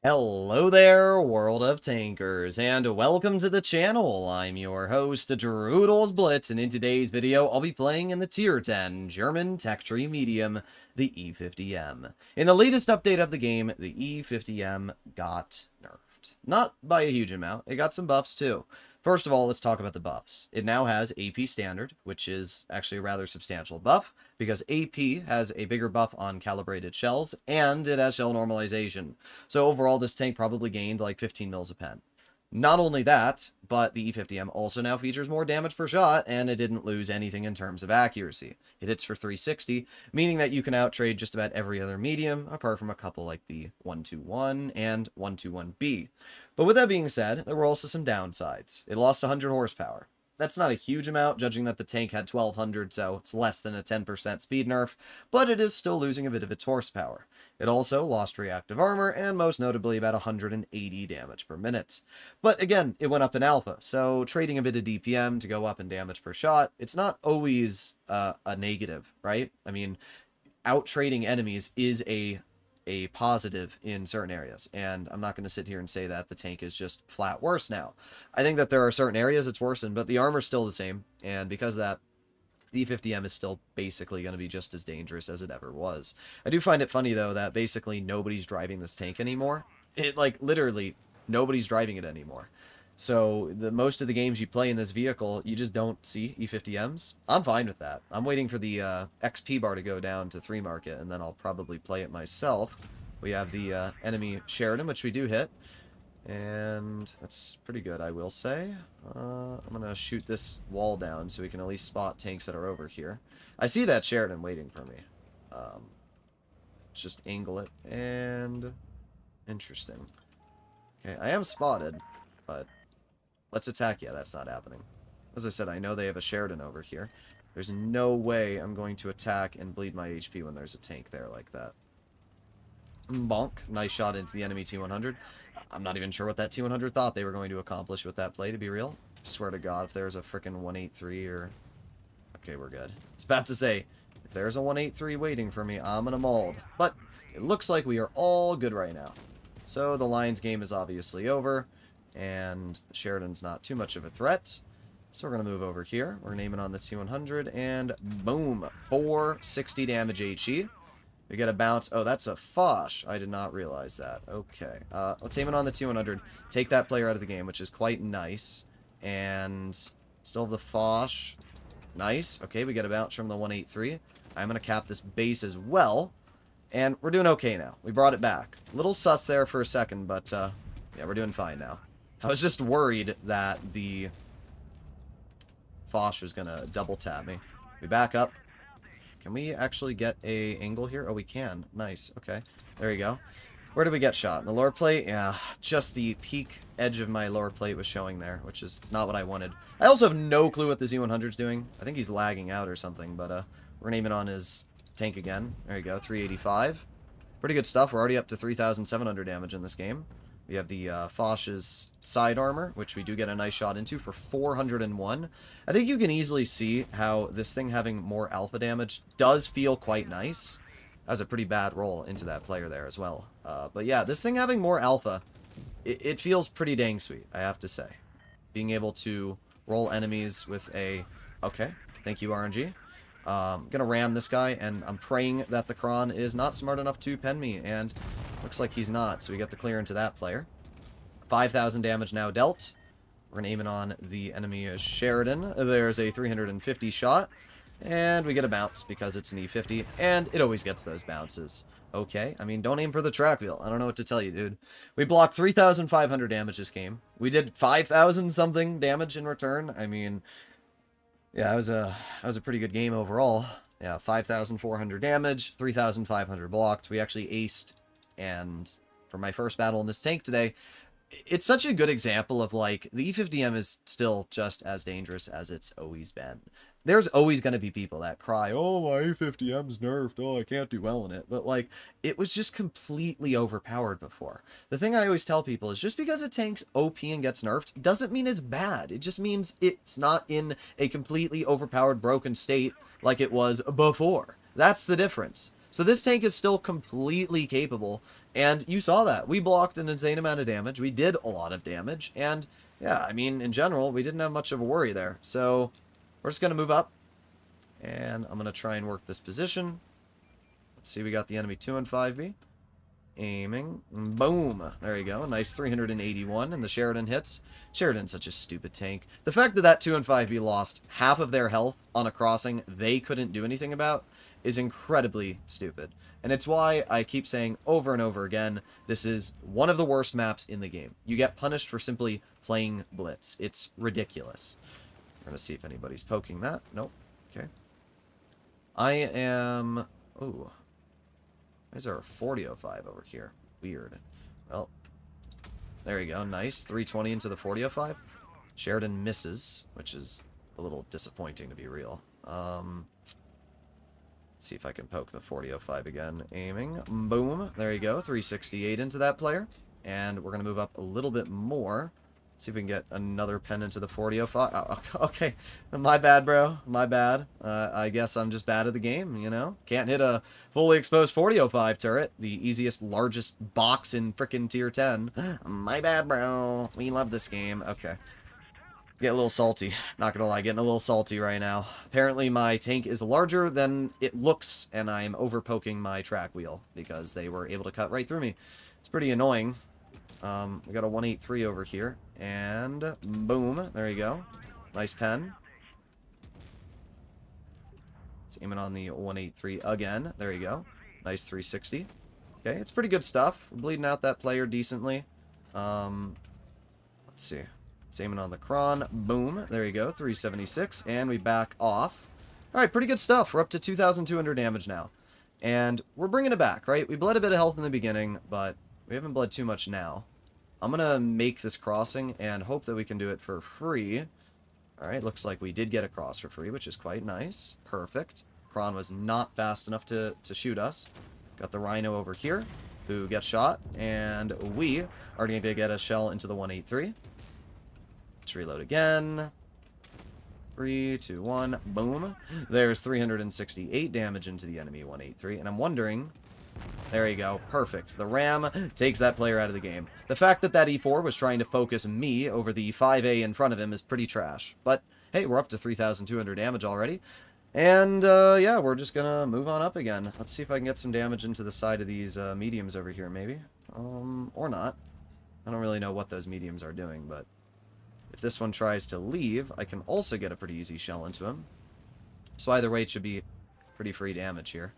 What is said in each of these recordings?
Hello there, world of tankers, and welcome to the channel. I'm your host, Droodles Blitz, and in today's video, I'll be playing in the Tier 10 German Tech Tree Medium, the E50M. In the latest update of the game, the E50M got nerfed. Not by a huge amount, it got some buffs too. First of all, let's talk about the buffs. It now has AP Standard, which is actually a rather substantial buff, because AP has a bigger buff on calibrated shells, and it has shell normalization. So overall, this tank probably gained like 15 mils a pen. Not only that, but the E50M also now features more damage per shot, and it didn't lose anything in terms of accuracy. It hits for 360, meaning that you can outtrade just about every other medium, apart from a couple like the 121 and 121B. But with that being said, there were also some downsides. It lost 100 horsepower. That's not a huge amount, judging that the tank had 1200, so it's less than a 10% speed nerf, but it is still losing a bit of its horsepower. It also lost reactive armor, and most notably about 180 damage per minute. But again, it went up in alpha, so trading a bit of DPM to go up in damage per shot, it's not always a negative, right? I mean, out-trading enemies is a positive in certain areas, and I'm not going to sit here and say that the tank is just flat worse now. I think that there are certain areas it's worsened, but the armor's still the same, and because of that, the E50M is still basically going to be just as dangerous as it ever was. I do find it funny, though, that basically nobody's driving this tank anymore. Literally, nobody's driving it anymore. So, most of the games you play in this vehicle, you just don't see E50Ms. I'm fine with that. I'm waiting for the XP bar to go down to 3 market, and then I'll probably play it myself. We have the enemy Sheridan, which we do hit. And that's pretty good, I will say. I'm going to shoot this wall down so we can at least spot tanks that are over here. I see that Sheridan waiting for me. Let's just angle it, and... interesting. Okay, I am spotted, but... let's attack. Yeah, that's not happening. As I said, I know they have a Sheridan over here. There's no way I'm going to attack and bleed my HP when there's a tank there like that. Bonk. Nice shot into the enemy T100. I'm not even sure what that T100 thought they were going to accomplish with that play, to be real. I swear to God, if there's a frickin' 183 or... okay, we're good. I was about to say, if there's a 183 waiting for me, I'm gonna mold. But it looks like we are all good right now. So the Lions game is obviously over. And Sheridan's not too much of a threat. So we're going to move over here. We're going to aim it on the T100, and boom! 460 damage HE. We get a bounce. Oh, that's a Foch. I did not realize that. Okay. Let's aim it on the T100. Take that player out of the game, which is quite nice. And still have the Foch. Nice. Okay, we get a bounce from the 183. I'm going to cap this base as well. And we're doing okay now. We brought it back. A little sus there for a second, but yeah, we're doing fine now. I was just worried that the Foch was going to double tap me. We back up. Can we actually get a angle here? Oh, we can. Nice. Okay. There you go. Where did we get shot? In the lower plate? Yeah, just the peak edge of my lower plate was showing there, which is not what I wanted. I also have no clue what the Z100's doing. I think he's lagging out or something, but we're going to aim it on his tank again. There you go. 385. Pretty good stuff. We're already up to 3,700 damage in this game. We have the Foch's side armor, which we do get a nice shot into for 401. I think you can easily see how this thing having more alpha damage does feel quite nice. That was a pretty bad roll into that player there as well. But yeah, this thing having more alpha, it feels pretty dang sweet, I have to say. Being able to roll enemies with a... okay, thank you, RNG. I'm gonna ram this guy, and I'm praying that the Kron is not smart enough to pen me, and looks like he's not, so we get the clear into that player. 5,000 damage now dealt. We're gonna aim it on the enemy Sheridan. There's a 350 shot, and we get a bounce because it's an E50, and it always gets those bounces. Okay, I mean, don't aim for the track wheel. I don't know what to tell you, dude. We blocked 3,500 damage this game. We did 5,000 something damage in return. I mean... yeah, that was a pretty good game overall. Yeah, 5,400 damage, 3,500 blocked. We actually aced, and for my first battle in this tank today, it's such a good example of, like, the E50M is still just as dangerous as it's always been. There's always going to be people that cry, oh, my E50M's nerfed, oh, I can't do well in it. But, like, it was just completely overpowered before. The thing I always tell people is just because a tank's OP and gets nerfed doesn't mean it's bad. It just means it's not in a completely overpowered, broken state like it was before. That's the difference. So this tank is still completely capable, and you saw that. We blocked an insane amount of damage, we did a lot of damage, and yeah, I mean, in general, we didn't have much of a worry there. So we're just going to move up, and I'm going to try and work this position. Let's see, we got the enemy 2 and 5B. Aiming. Boom. There you go. Nice 381, and the Sheridan hits. Sheridan's such a stupid tank. The fact that that 2 and 5B lost half of their health on a crossing they couldn't do anything about is incredibly stupid. And it's why I keep saying over and over again, this is one of the worst maps in the game. You get punished for simply playing Blitz. It's ridiculous. We're going to see if anybody's poking that. Nope. Okay. I am... Ooh. Why is there a 4005 over here? Weird. Well, there you go. Nice. 320 into the 4005. Sheridan misses, which is a little disappointing to be real. Let's see if I can poke the 4005 again. Aiming. Boom. There you go. 368 into that player. And we're going to move up a little bit more. See if we can get another pen into the 4005. Oh, okay. My bad, bro. My bad. I guess I'm just bad at the game, you know? Can't hit a fully exposed 4005 turret. The easiest, largest box in frickin' tier 10. My bad, bro. We love this game. Okay. Get a little salty. Not gonna lie, getting a little salty right now. Apparently my tank is larger than it looks, and I'm over-poking my track wheel, because they were able to cut right through me. It's pretty annoying. We got a 183 over here, and boom, there you go. Nice pen. It's aiming on the 183 again. There you go. Nice 360. Okay, it's pretty good stuff. We're bleeding out that player decently. Let's see. It's aiming on the Kron. Boom. There you go. 376, and we back off. Alright, pretty good stuff. We're up to 2,200 damage now. And we're bringing it back, right? We bled a bit of health in the beginning, but we haven't bled too much now. I'm going to make this crossing and hope that we can do it for free. Alright, looks like we did get a cross for free, which is quite nice. Perfect. Kron was not fast enough to shoot us. Got the Rhino over here, who gets shot, and we are going to get a shell into the 183. Let's reload again. 3, 2, 1, boom. There's 368 damage into the enemy 183, and I'm wondering... There you go. Perfect. The Ram takes that player out of the game. The fact that that E4 was trying to focus me over the 5A in front of him is pretty trash. But, hey, we're up to 3,200 damage already. And, yeah, we're just gonna move on up again. Let's see if I can get some damage into the side of these mediums over here, maybe. Or not. I don't really know what those mediums are doing, but... If this one tries to leave, I can also get a pretty easy shell into him. So either way, it should be pretty free damage here.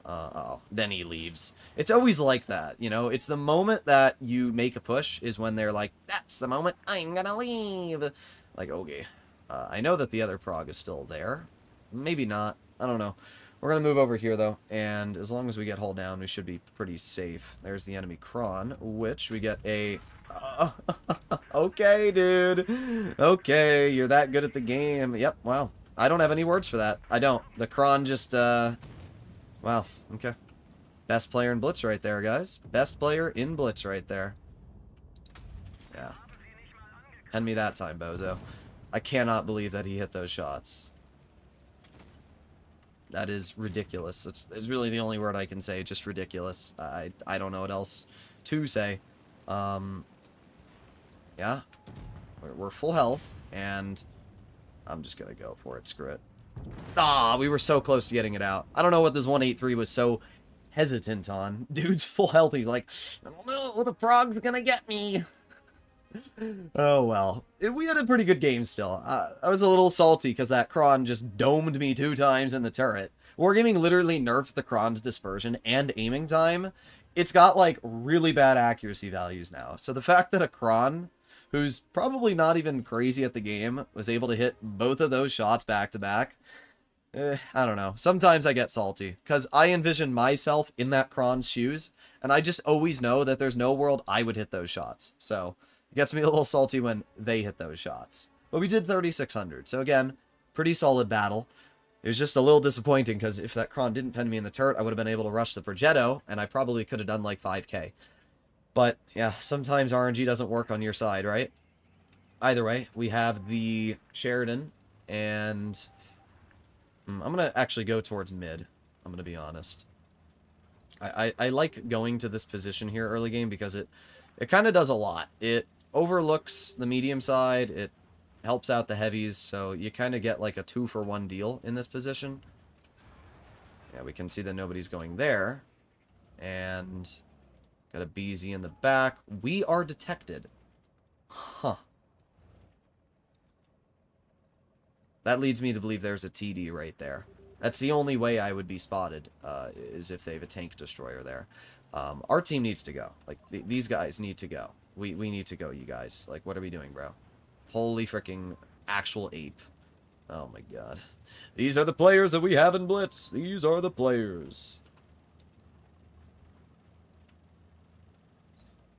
Oh, then he leaves. It's always like that, you know? It's the moment that you make a push is when they're like, that's the moment I'm gonna leave. Like, okay. I know that the other prog is still there. Maybe not. I don't know. We're gonna move over here, though, and as long as we get hull down, we should be pretty safe. There's the enemy Kron, which we get a... okay, dude. Okay, you're that good at the game. Yep, wow. I don't have any words for that. I don't. The Kron just, Wow, okay. Best player in Blitz right there, guys. Best player in Blitz right there. Yeah. Hand me that time, bozo. I cannot believe that he hit those shots. That is ridiculous. It's really the only word I can say, just ridiculous. I don't know what else to say. Yeah. We're full health, and I'm just gonna go for it. Screw it. Ah, we were so close to getting it out. I don't know what this 183 was so hesitant on. Dude's full health. He's like, I don't know, the prog's gonna get me. Oh, well. We had a pretty good game still. I was a little salty because that Kron just domed me 2 times in the turret. Wargaming literally nerfed the Kron's dispersion and aiming time. It's got, like, really bad accuracy values now. So the fact that a Kron, who's probably not even crazy at the game, was able to hit both of those shots back-to-back, I don't know. Sometimes I get salty, because I envision myself in that Kron's shoes, and I just always know that there's no world I would hit those shots. So, it gets me a little salty when they hit those shots. But we did 3,600, so again, pretty solid battle. It was just a little disappointing, because if that Kron didn't pen me in the turret, I would have been able to rush the Progetto, and I probably could have done like 5k. But, yeah, sometimes RNG doesn't work on your side, right? Either way, we have the Sheridan, and I'm going to actually go towards mid. I'm going to be honest. I like going to this position here early game because it kind of does a lot. It overlooks the medium side. It helps out the heavies, so you kind of get like a 2-for-1 deal in this position. Yeah, we can see that nobody's going there. And got a BZ in the back. We are detected. Huh. That leads me to believe there's a TD right there. That's the only way I would be spotted, is if they have a tank destroyer there. Our team needs to go. Like, these guys need to go. We need to go, you guys. Like, what are we doing, bro? Holy freaking actual ape. Oh my god. These are the players that we have in Blitz. These are the players.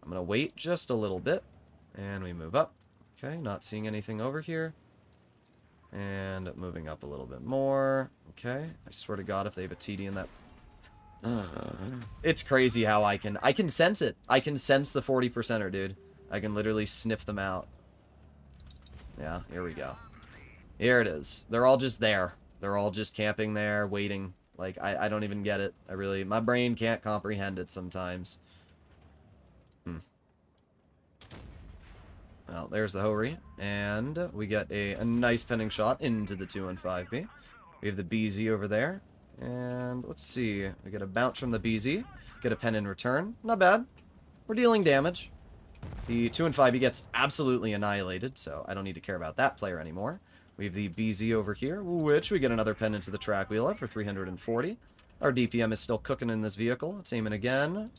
I'm going to wait just a little bit. And we move up. Okay, not seeing anything over here. And moving up a little bit more. Okay, I swear to god if they have a TD in that... It's crazy how I can sense it. I can sense the 40%er, dude. I can literally sniff them out. Yeah, here we go. Here it is. They're all just there. They're all just camping there, waiting. Like, I don't even get it. My brain can't comprehend it sometimes. Well, there's the Hori. And we get a nice penning shot into the 215B. We have the BZ over there. And let's see. We get a bounce from the BZ. Get a pen in return. Not bad. We're dealing damage. The 2-5, gets absolutely annihilated, so I don't need to care about that player anymore. We have the BZ over here, which we get another pen into the track wheel of for 340. Our DPM is still cooking in this vehicle. It's aiming again.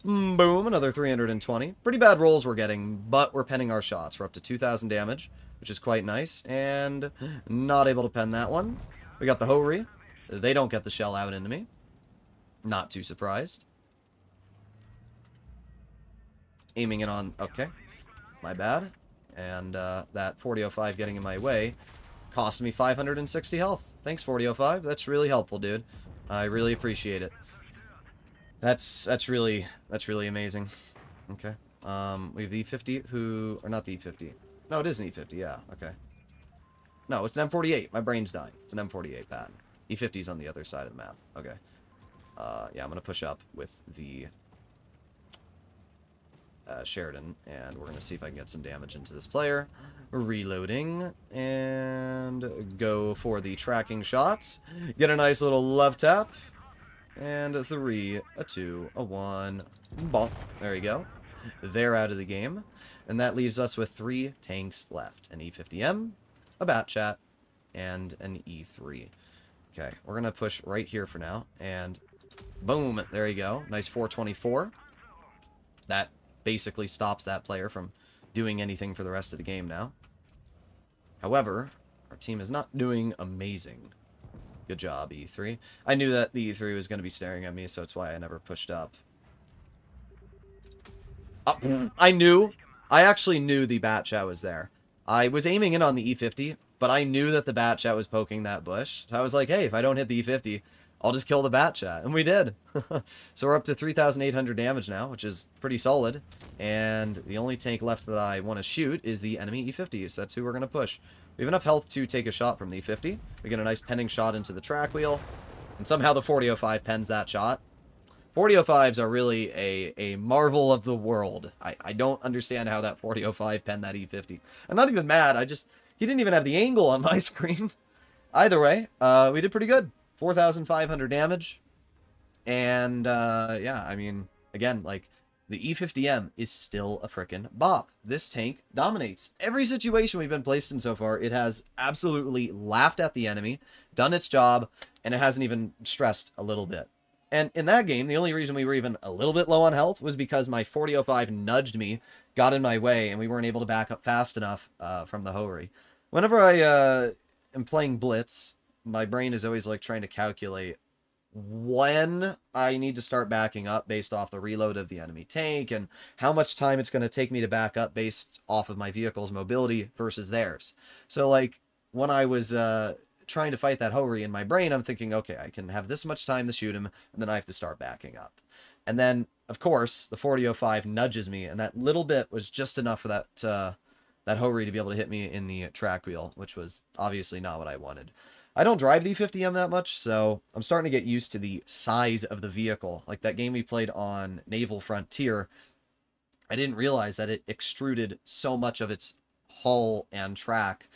Boom, another 320. Pretty bad rolls we're getting, but we're penning our shots. We're up to 2,000 damage, which is quite nice, and not able to pen that one. We got the Hori. They don't get the shell out into me. Not too surprised. Aiming it on... Okay. My bad. And that 4005 getting in my way cost me 560 health. Thanks, 4005. That's really helpful, dude. I really appreciate it. That's really amazing. Okay. We have the E50 who... Or not the E50. No, it is an E50, yeah. Okay. No, it's an M48. My brain's dying. It's an M48 pattern. E50's on the other side of the map. Okay. Yeah, I'm going to push up with the... Sheridan, and we're going to see if I can get some damage into this player. Reloading, and go for the tracking shot. Get a nice little love tap, and a 3, a 2, a 1, bonk. There you go. They're out of the game, and that leaves us with 3 tanks left. An E50M, a Bat Chat, and an E3. Okay, we're going to push right here for now, and boom, there you go. Nice 424. That basically stops that player from doing anything for the rest of the game now. However, our team is not doing amazing. Good job, E3. I knew that the E3 was going to be staring at me, so that's why I never pushed up. I actually knew the Bat Chat was there. I was aiming in on the E50, but I knew that the Bat Chat was poking that bush. So I was like, hey, if I don't hit the E50, I'll just kill the Bat Chat. And we did. So we're up to 3,800 damage now, which is pretty solid. And the only tank left that I want to shoot is the enemy E50. So that's who we're going to push. We have enough health to take a shot from the E50. We get a nice penning shot into the track wheel. And somehow the 4005 pens that shot. 4005s are really a marvel of the world. I don't understand how that 4005 penned that E50. I'm not even mad. He didn't even have the angle on my screen. Either way, we did pretty good. 4,500 damage. And, yeah, I mean, again, like, the E50M is still a frickin' bop. This tank dominates. Every situation we've been placed in so far, it has absolutely laughed at the enemy, done its job, and it hasn't even stressed a little bit. And in that game, the only reason we were even a little bit low on health was because my 4005 nudged me, got in my way, and we weren't able to back up fast enough from the Hori. Whenever I am playing Blitz, my brain is always like trying to calculate when I need to start backing up based off the reload of the enemy tank and how much time it's going to take me to back up based off of my vehicle's mobility versus theirs. So like when I was trying to fight that Hori in my brain, I'm thinking, okay, I can have this much time to shoot him, and then I have to start backing up. And then, of course, the 4005 nudges me, and that little bit was just enough for that Hori to be able to hit me in the track wheel, which was obviously not what I wanted. I don't drive the E50M that much, so I'm starting to get used to the size of the vehicle. Like that game we played on Naval Frontier, I didn't realize that it extruded so much of its hull and track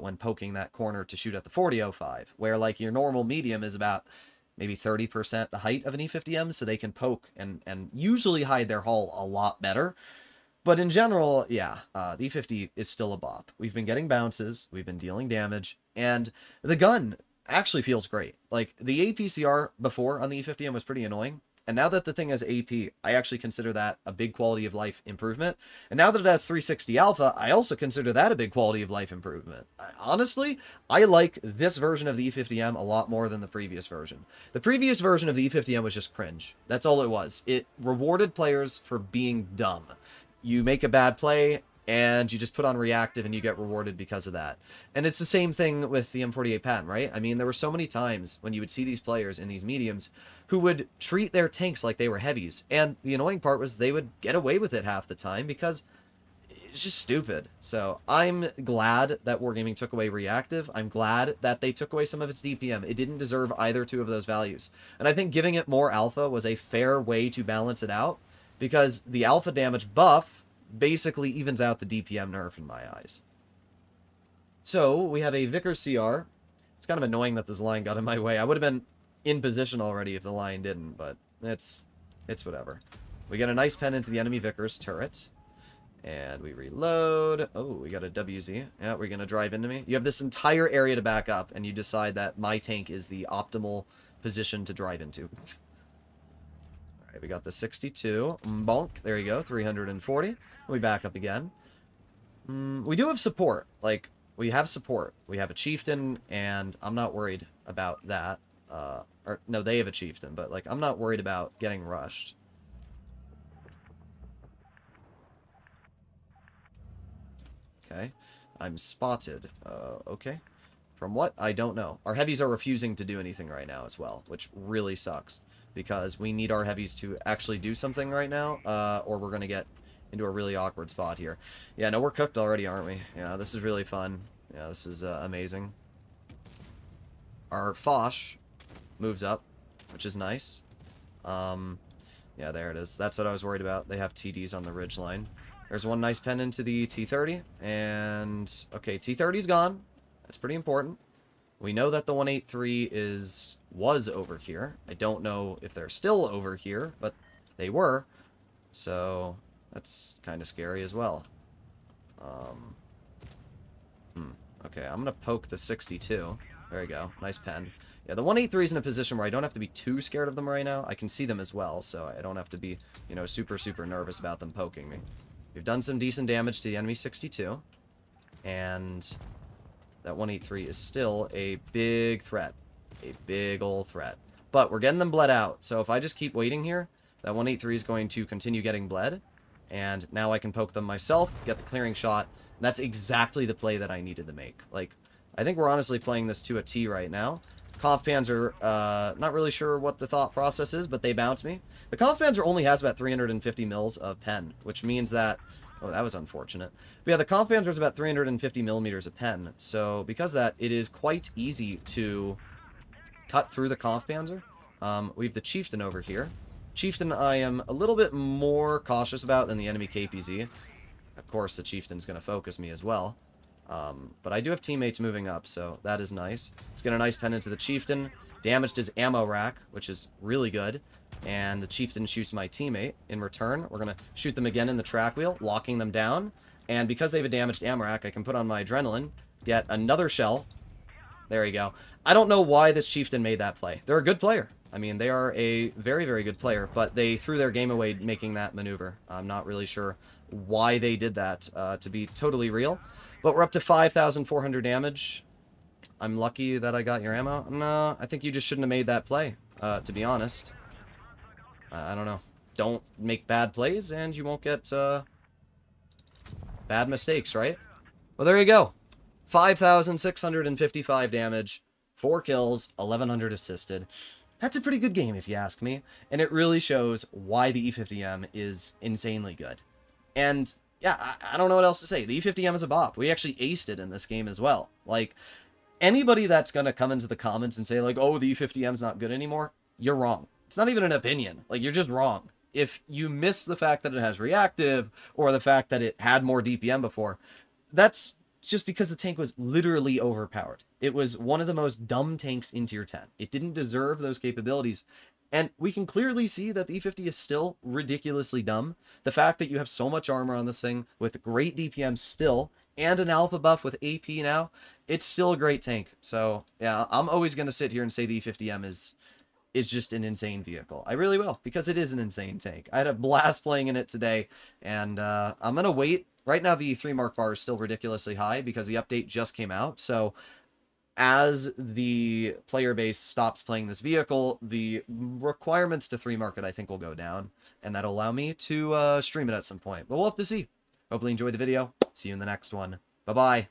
when poking that corner to shoot at the 4005, where like your normal medium is about maybe 30% the height of an E50M, so they can poke and usually hide their hull a lot better. But in general, yeah, the E50 is still a bop. We've been getting bounces, we've been dealing damage, and the gun actually feels great. Like, the APCR before on the E50M was pretty annoying, and now that the thing has AP, I actually consider that a big quality of life improvement. And now that it has 360 alpha, I also consider that a big quality of life improvement. Honestly, I like this version of the E50M a lot more than the previous version. The previous version of the E50M was just cringe. That's all it was. It rewarded players for being dumb. You make a bad play, and you just put on reactive, and you get rewarded because of that. And it's the same thing with the M48 Patton, right? I mean, there were so many times when you would see these players in these mediums who would treat their tanks like they were heavies. And the annoying part was they would get away with it half the time because it's just stupid. So I'm glad that Wargaming took away reactive. I'm glad that they took away some of its DPM. It didn't deserve either two of those values. And I think giving it more alpha was a fair way to balance it out, because the alpha damage buff basically evens out the DPM nerf in my eyes. So we have a Vickers CR. It's kind of annoying that this line got in my way. I would have been in position already if the line didn't, but it's whatever. We get a nice pen into the enemy Vickers turret, and we reload. Oh, we got a WZ. Yeah, we're going to drive into me. You have this entire area to back up, and you decide that my tank is the optimal position to drive into. Alright, we got the 62. Bonk. There you go. 340. We back up again. We do have support. Like, we have support. We have a chieftain, and I'm not worried about that. Or, no, they have a chieftain, but, like, I'm not worried about getting rushed. Okay. I'm spotted. Okay. From what? I don't know. Our heavies are refusing to do anything right now as well, which really sucks, because we need our heavies to actually do something right now, or we're going to get into a really awkward spot here. Yeah, no, we're cooked already, aren't we? Yeah, this is really fun. Yeah, this is amazing. Our Foch moves up, which is nice. Yeah, there it is. That's what I was worried about. They have TDs on the ridgeline. There's one nice pen into the T30, and okay, T30's gone. That's pretty important. We know that the 183 was over here. I don't know if they're still over here, but they were. So that's kind of scary as well. Okay, I'm going to poke the 62. There you go. Nice pen. Yeah, the 183 is in a position where I don't have to be too scared of them right now. I can see them as well, so I don't have to be, you know, super nervous about them poking me. We've done some decent damage to the enemy 62, and that 183 is still a big threat. A big old threat. But we're getting them bled out, so if I just keep waiting here, that 183 is going to continue getting bled, and now I can poke them myself, get the clearing shot, and that's exactly the play that I needed to make. Like, I think we're honestly playing this to a T right now. Kampfpanzer, not really sure what the thought process is, but they bounce me. The Kampfpanzer only has about 350 mils of pen, which means that... Oh, that was unfortunate. But yeah, the Kampfpanzer is about 350 millimeters of pen, so because of that, it is quite easy to cut through the Kampfpanzer. We have the Chieftain over here. Chieftain I am a little bit more cautious about than the enemy KPZ. Of course, the Chieftain's going to focus me as well. But I do have teammates moving up, so that is nice. Let's get a nice pen into the Chieftain. Damaged his ammo rack, which is really good. And the Chieftain shoots my teammate. In return, we're going to shoot them again in the track wheel, locking them down. And because they have a damaged ammo rack, I can put on my adrenaline, get another shell. There you go. I don't know why this Chieftain made that play. They're a good player. I mean, they are a very good player, but they threw their game away making that maneuver. I'm not really sure why they did that, to be totally real. But we're up to 5,400 damage. I'm lucky that I got your ammo. No, I think you just shouldn't have made that play, to be honest. I don't know. Don't make bad plays, and you won't get bad mistakes, right? Well, there you go. 5,655 damage, 4 kills, 1,100 assisted. That's a pretty good game, if you ask me. And it really shows why the E50M is insanely good. And yeah, I don't know what else to say. The E50M is a bop. We actually aced it in this game as well. Like, Anybody that's going to come into the comments and say, like, oh, the E50M's not good anymore, you're wrong. It's not even an opinion. Like, you're just wrong. If you miss the fact that it has reactive, or the fact that it had more DPM before, that's just because the tank was literally overpowered. It was one of the most dumb tanks in tier 10. It didn't deserve those capabilities. And we can clearly see that the E50 is still ridiculously dumb. The fact that you have so much armor on this thing with great DPM still, and an alpha buff with AP now, it's still a great tank. So, yeah, I'm always going to sit here and say the E50M is just an insane vehicle. I really will, because it is an insane tank. I had a blast playing in it today, and I'm going to wait. Right now, the 3 mark bar is still ridiculously high because the update just came out. So as the player base stops playing this vehicle, the requirements to 3 mark it, I think, will go down, and that'll allow me to stream it at some point. But we'll have to see. Hopefully you enjoyed the video. See you in the next one. Bye-bye.